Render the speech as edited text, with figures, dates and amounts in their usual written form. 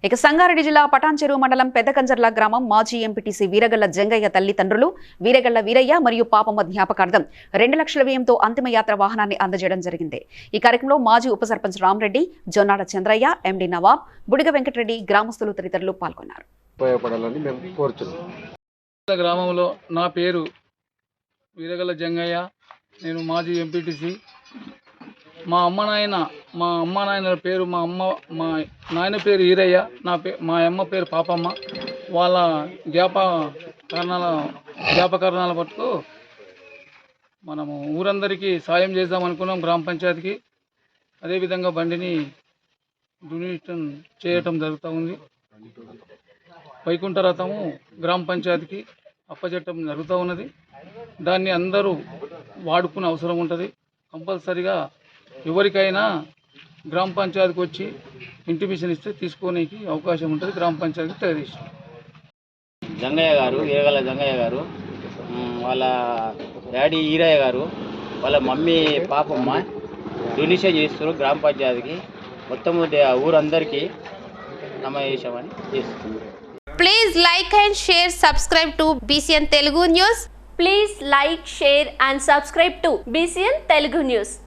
ఇక సంగారెడ్డి జిల్లా పటాన్చెరువు మండలం పెద్దకంజర్ల గ్రామం మాజీ ఎంపీటీసీ వీరగల్ల జంగయ్య తల్లిదండ్రులు వీరగల్ల వీరయ్య మరియు పాపమ్మ జ్ఞాపకార్థం 2 లక్షల వ్యయంతో అంతిమయాత్ర వాహనాన్ని అందజేయడం జరిగింది. ఈ కార్యక్రమంలో మాజీ ఉప సర్పంచ్ రామరెడ్డి, జొన్నాడ చంద్రయ్య, ఎండి నవాబ్, బుడిగ వెంకటరెడ్డి, గ్రామస్తులు తదితరులు పాల్గొన్నారు. గ్రామంలో నా పేరు వీరగల్ల జంగయ్య, నేను మాజీ ఎంపీటీసీ. మా అమ్మ నాయన పేరు మా నాయన పేరు ఈరయ్య, మా అమ్మ పేరు పాపమ్మ. వాళ్ళ జ్ఞాపకారణాల పట్టుకు మనము ఊరందరికీ సాయం చేద్దామనుకున్నాం. గ్రామ పంచాయతీకి అదేవిధంగా బండిని డొనేషన్ చేయటం జరుగుతూ ఉంది. వైకుంఠ రథము గ్రామ పంచాయతీకి అప్పచెట్టడం జరుగుతూ ఉన్నది. దాన్ని అందరూ వాడుకునే అవసరం ఉంటుంది. కంపల్సరిగా ఎవరికైనా గ్రామ పంచాయతీకి వచ్చి ఇంటిమేషన్ ఇస్తే తీసుకోనికి అవకాశం ఉంటుంది. గ్రామ పంచాయతీకి తెలియజేసి జంగయ్య గారు, వీరగల్ల జంగయ్య గారు, వాళ్ళ డాడీ ఈరయ్య గారు, వాళ్ళ మమ్మీ పాపమ్మ డొనేషన్ చేస్తారు గ్రామ పంచాయతీకి. మొత్తం ఊరందరికీ నమయేశామని చేస్తున్నారు. Please like and share, subscribe to BCN Telugu News. Please like, share and subscribe to BCN Telugu News.